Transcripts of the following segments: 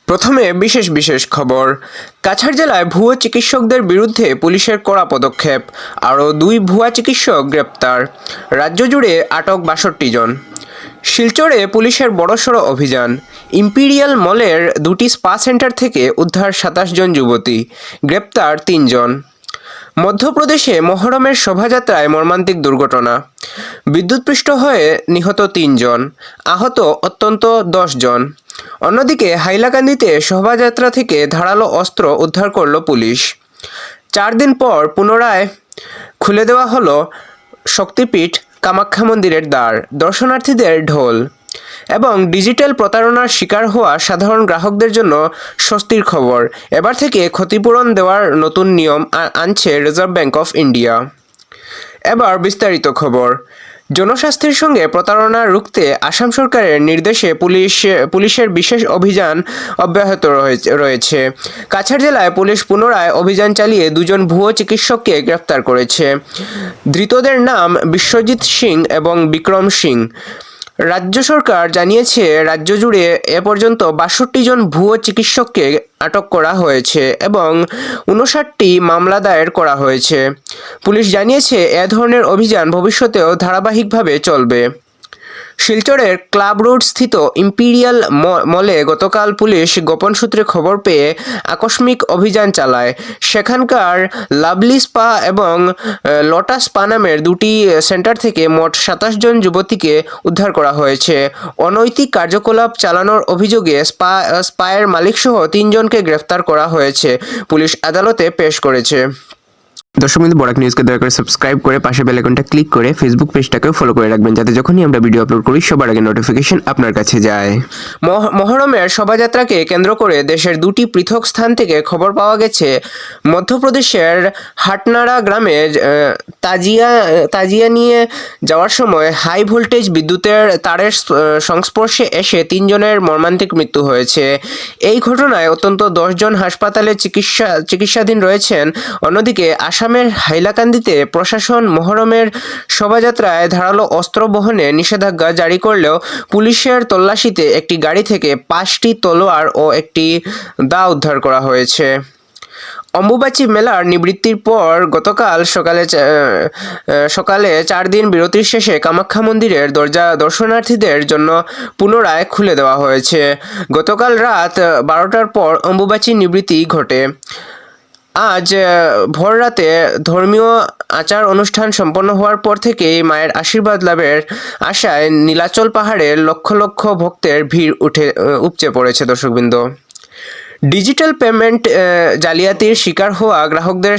প্রথমে বিশেষ খবর। কাছাড় জেলায় ভুয়ো চিকিৎসকদের বিরুদ্ধে পুলিশের কড়া পদক্ষেপ, আরও 2 ভুয়া চিকিৎসক গ্রেপ্তার, রাজ্য জুড়ে আটক 62 জন। শিলচরে পুলিশের বড়সড় অভিযান, ইম্পিরিয়াল মলের 2টি স্পা সেন্টার থেকে উদ্ধার 27 জন যুবতী, গ্রেপ্তার 3 জন। মধ্যপ্রদেশে মহরমের শোভাযাত্রায় মর্মান্তিক দুর্ঘটনা, বিদ্যুৎপৃষ্ট হয়ে নিহত 3 জন, আহত অন্তত 10 জন। অন্যদিকে হাইলাকান্দিতে শোভাযাত্রা থেকে ধারালো অস্ত্র উদ্ধার করল পুলিশ। 4 দিন পর পুনরায় খুলে দেওয়া হলো শক্তিপীঠ কামাখ্যা মন্দিরের দ্বার, দর্শনার্থীদের ঢল। এবং ডিজিটাল প্রতারণার শিকার হওয়া সাধারণ গ্রাহকদের জন্য স্বস্তির খবর, এবার থেকে ক্ষতিপূরণ দেওয়ার নতুন নিয়ম আনছে রিজার্ভ ব্যাঙ্ক অফ ইন্ডিয়া। এবার বিস্তারিত খবর। জনস্বাস্থ্যের সঙ্গে প্রতারণা রুখতে আসাম সরকারের নির্দেশে পুলিশের বিশেষ অভিযান অব্যাহত রয়েছে। কাছাড় জেলায় পুলিশ পুনরায় অভিযান চালিয়ে 2 জন ভুয়ো চিকিৎসককে গ্রেফতার করেছে। ধৃতদের নাম বিশ্বজিৎ সিং এবং বিক্রম সিং। রাজ্য সরকার জানিয়েছে, রাজ্য জুড়ে এ পর্যন্ত 62 জন ভুয়ো চিকিৎসককে আটক করা হয়েছে এবং 59টি মামলা দায়ের করা হয়েছে। পুলিশ জানিয়েছে, এ ধরনের অভিযান ভবিষ্যতেও ধারাবাহিকভাবে চলবে। শিলচরের ক্লাব রোড স্থিত ইম্পিরিয়াল মলে গতকাল পুলিশ গোপন সূত্রে খবর পেয়ে আকস্মিক অভিযান চালায়। সেখানকার লাভলি স্পা এবং লোটাস স্পা নামের 2টি সেন্টার থেকে মোট 27 জন যুবতীকে উদ্ধার করা হয়েছে। অনৈতিক কার্যকলাপ চালানোর অভিযোগে স্পায়ের মালিকসহ 3 জনকে গ্রেফতার করা হয়েছে, পুলিশ আদালতে পেশ করেছে। দর্শক বিন্দু, বরাক নিউজকে দয়া করে সাবস্ক্রাইব করে পাশে বেল আইকনটা ক্লিক করে ফেসবুক পেজটাকেও ফলো করে রাখবেন, যাতে যখনই আমরা ভিডিও আপলোড করি সবার আগে নোটিফিকেশন আপনার কাছে যায়। মহরমের শোভাযাত্রাকে কেন্দ্র করে দেশের 2টি পৃথক স্থান থেকে খবর পাওয়া গেছে। মধ্যপ্রদেশের হাটনাড়া গ্রামে তাজিয়া নিয়ে যাওয়ার সময় হাই ভোল্টেজ বিদ্যুতের তারের সংস্পর্শে এসে 3 জনের মর্মান্তিক মৃত্যু হয়েছে। এই ঘটনায় অন্তত 10 জন হাসপাতালে চিকিৎসাধীন রয়েছেন। অন্যদিকে আসামের হাইলাকান্দিতে প্রশাসন মহরমের শোভাযাত্রায় ধারালো অস্ত্র বহনে নিষেধাজ্ঞা জারি করলেও পুলিশের তল্লাশিতে একটি গাড়ি থেকে 5টি তলোয়ার ও একটি দা উদ্ধার করা হয়েছে। অম্বুবাচী মেলার নিবৃত্তির পর গতকাল সকালে 4 দিন বিরতির শেষে কামাখ্যা মন্দিরের দরজা দর্শনার্থীদের জন্য পুনরায় খুলে দেওয়া হয়েছে। গতকাল রাত 12টার পর অম্বুবাচী নিবৃত্তি ঘটে। আজ ভোররাতে ধর্মীয় আচার অনুষ্ঠান সম্পন্ন হওয়ার পর থেকেই মায়ের আশীর্বাদ লাভের আশায় নীলাচল পাহাড়ে লক্ষ লক্ষ ভক্তের ভিড় উপচে পড়েছে। দর্শকবৃন্দ, ডিজিটাল পেমেন্ট জালিয়াতির শিকার হওয়া গ্রাহকদের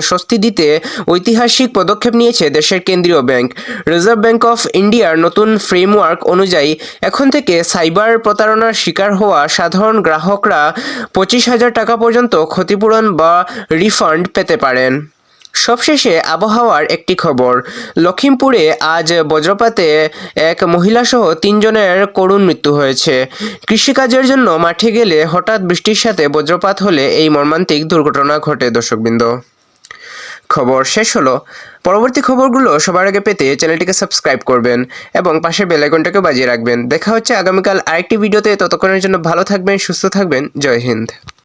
স্বস্তি দিতে ঐতিহাসিক পদক্ষেপ নিয়েছে দেশের কেন্দ্রীয় ব্যাংক। রিজার্ভ ব্যাঙ্ক অফ ইন্ডিয়ার নতুন ফ্রেমওয়ার্ক অনুযায়ী এখন থেকে সাইবার প্রতারণার শিকার হওয়া সাধারণ গ্রাহকরা 25,000 টাকা পর্যন্ত ক্ষতিপূরণ বা রিফান্ড পেতে পারেন। সবশেষে আবহাওয়ার একটি খবর। লখিমপুরে আজ বজ্রপাতে এক মহিলাসহ 3 জনের করুণ মৃত্যু হয়েছে। কৃষিকাজের জন্য মাঠে গেলে হঠাৎ বৃষ্টির সাথে বজ্রপাত হলে এই মর্মান্তিক দুর্ঘটনা ঘটে। দর্শকবৃন্দ, খবর শেষ হলো। পরবর্তী খবরগুলো সবার আগে পেতে চ্যানেলটিকে সাবস্ক্রাইব করবেন এবং পাশে বেল আইকনটাকে বাজিয়ে রাখবেন। দেখা হচ্ছে আগামীকাল আরেকটি ভিডিওতে। ততক্ষণের জন্য ভালো থাকবেন, সুস্থ থাকবেন। জয় হিন্দ।